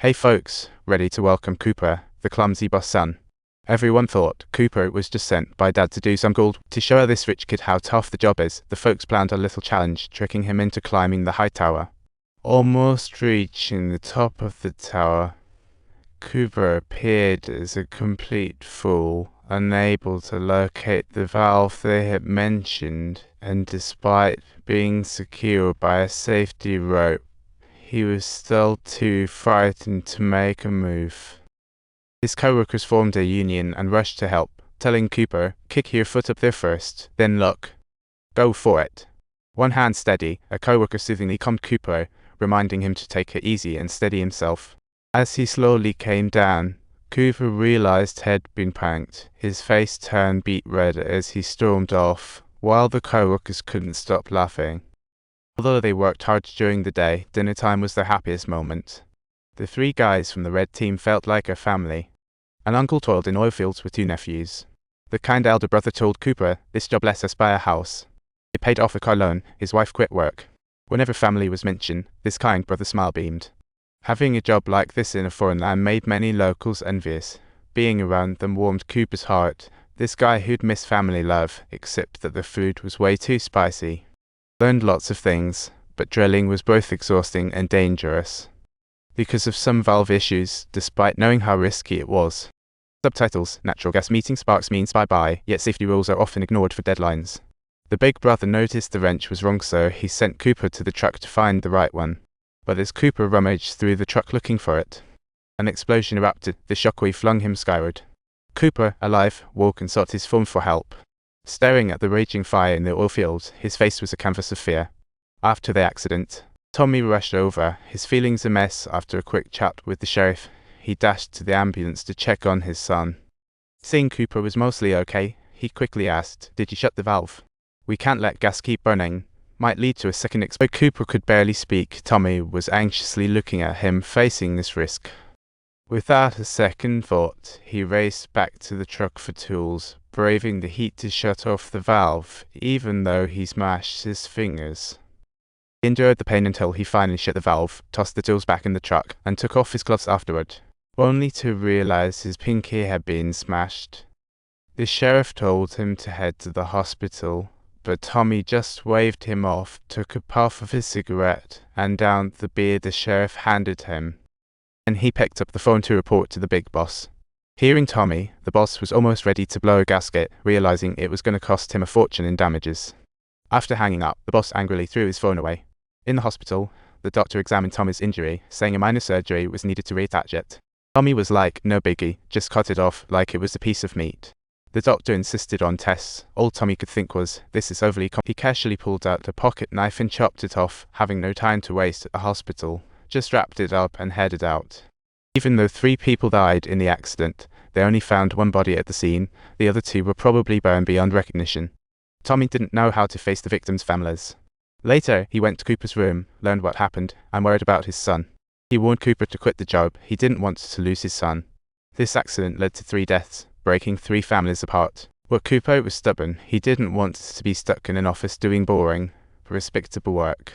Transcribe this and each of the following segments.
Hey folks, ready to welcome Cooper, the clumsy boss son. Everyone thought Cooper was just sent by Dad to do some gold. To show this rich kid how tough the job is, the folks planned a little challenge, tricking him into climbing the high tower. Almost reaching the top of the tower, Cooper appeared as a complete fool, unable to locate the valve they had mentioned, and despite being secured by a safety rope, he was still too frightened to make a move. His co-workers formed a union and rushed to help, telling Cooper, "Kick your foot up there first, then look. Go for it." One hand steady, a co-worker soothingly calmed Cooper, reminding him to take it easy and steady himself. As he slowly came down, Cooper realized he'd been pranked. His face turned beet red as he stormed off, while the co-workers couldn't stop laughing. Although they worked hard during the day, dinner time was their happiest moment. The three guys from the red team felt like a family. An uncle toiled in oilfields with two nephews. The kind elder brother told Cooper, "This job lets us buy a house." He paid off a car loan. His wife quit work. Whenever family was mentioned, this kind brother smile beamed. Having a job like this in a foreign land made many locals envious. Being around them warmed Cooper's heart. This guy who'd miss family love, except that the food was way too spicy. Learned lots of things, but drilling was both exhausting and dangerous because of some valve issues, despite knowing how risky it was. Subtitles: Natural gas meeting sparks means bye-bye, yet safety rules are often ignored for deadlines. The big brother noticed the wrench was wrong, so he sent Cooper to the truck to find the right one. But as Cooper rummaged through the truck looking for it, an explosion erupted. The shockwave flung him skyward. Cooper, alive, woke and sought his phone for help. Staring at the raging fire in the oil field, his face was a canvas of fear. After the accident, Tommy rushed over, his feelings a mess. After a quick chat with the sheriff, he dashed to the ambulance to check on his son. Seeing Cooper was mostly okay, he quickly asked, "Did you shut the valve? We can't let gas keep burning. Might lead to a second explosion." Cooper could barely speak. Tommy was anxiously looking at him, facing this risk. Without a second thought, he raced back to the truck for tools, braving the heat to shut off the valve, even though he smashed his fingers. He endured the pain until he finally shut the valve, tossed the tools back in the truck, and took off his gloves afterward, only to realize his pinky had been smashed. The sheriff told him to head to the hospital, but Tommy just waved him off, took a puff of his cigarette, and downed the beer the sheriff handed him. Then he picked up the phone to report to the big boss. Hearing Tommy, the boss was almost ready to blow a gasket, realizing it was going to cost him a fortune in damages. After hanging up, the boss angrily threw his phone away. In the hospital, the doctor examined Tommy's injury, saying a minor surgery was needed to reattach it. Tommy was like, "No biggie, just cut it off like it was a piece of meat." The doctor insisted on tests. All Tommy could think was, "This is overly He casually pulled out a pocket knife and chopped it off, having no time to waste at the hospital. Just wrapped it up and headed out. Even though 3 people died in the accident, they only found 1 body at the scene. The other 2 were probably burned beyond recognition. Tommy didn't know how to face the victims' families. Later, he went to Cooper's room, learned what happened, and worried about his son. He warned Cooper to quit the job. He didn't want to lose his son. This accident led to 3 deaths, breaking 3 families apart. But Cooper was stubborn. He didn't want to be stuck in an office doing boring, respectable work.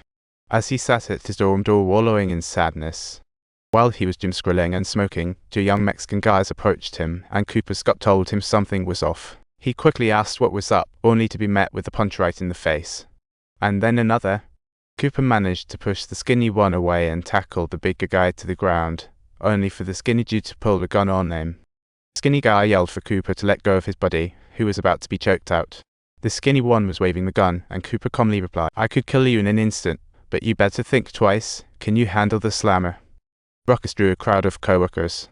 As he sat at his dorm door wallowing in sadness, while he was doom scrolling and smoking, 2 young Mexican guys approached him, and Cooper's gut told him something was off. He quickly asked what was up, only to be met with a punch right in the face. And then another. Cooper managed to push the skinny one away and tackle the bigger guy to the ground, only for the skinny dude to pull the gun on him. The skinny guy yelled for Cooper to let go of his buddy, who was about to be choked out. The skinny one was waving the gun, and Cooper calmly replied, "I could kill you in an instant, but you better think twice. Can you handle the slammer?" Ruckus drew a crowd of co-workers.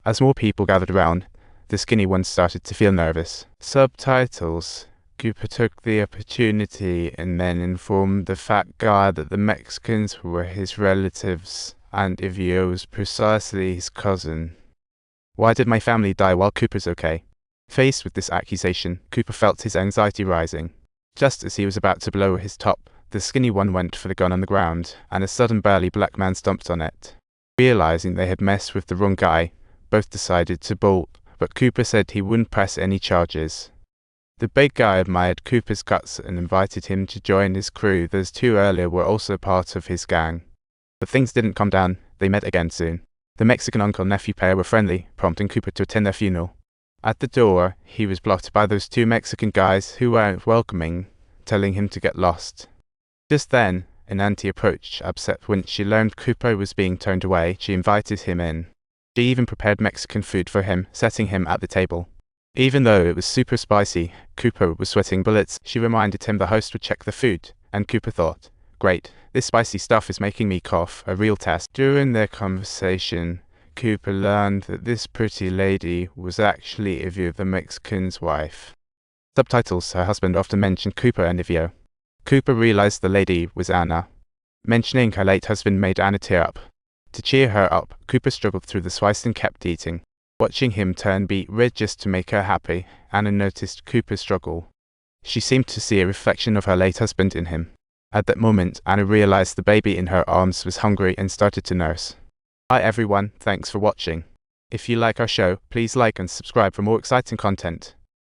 As more people gathered around, the skinny one started to feel nervous. Subtitles: Cooper took the opportunity and then informed the fat guy that the Mexicans were his relatives, and Ivio was precisely his cousin. Why did my family die while Cooper's okay? Faced with this accusation, Cooper felt his anxiety rising. Just as he was about to blow his top, the skinny one went for the gun on the ground, and a sudden burly black man stomped on it. Realizing they had messed with the wrong guy, both decided to bolt, but Cooper said he wouldn't press any charges. The big guy admired Cooper's guts and invited him to join his crew. Those 2 earlier were also part of his gang. But things didn't calm down. They met again soon. The Mexican uncle-nephew pair were friendly, prompting Cooper to attend their funeral. At the door, he was blocked by those two Mexican guys who weren't welcoming, telling him to get lost. Just then, an auntie approached, upset when she learned Cooper was being turned away. She invited him in. She even prepared Mexican food for him, setting him at the table. Even though it was super spicy, Cooper was sweating bullets. She reminded him the host would check the food, and Cooper thought, "Great, this spicy stuff is making me cough, a real test." During their conversation, Cooper learned that this pretty lady was actually Ivio the Mexican's wife. Subtitles: her husband often mentioned Cooper and Ivio. Cooper realized the lady was Anna. Mentioning her late husband made Anna tear up. To cheer her up, Cooper struggled through the spice and kept eating. Watching him turn beet red just to make her happy, Anna noticed Cooper's struggle. She seemed to see a reflection of her late husband in him. At that moment, Anna realized the baby in her arms was hungry and started to nurse. Hi everyone, thanks for watching. If you like our show, please like and subscribe for more exciting content.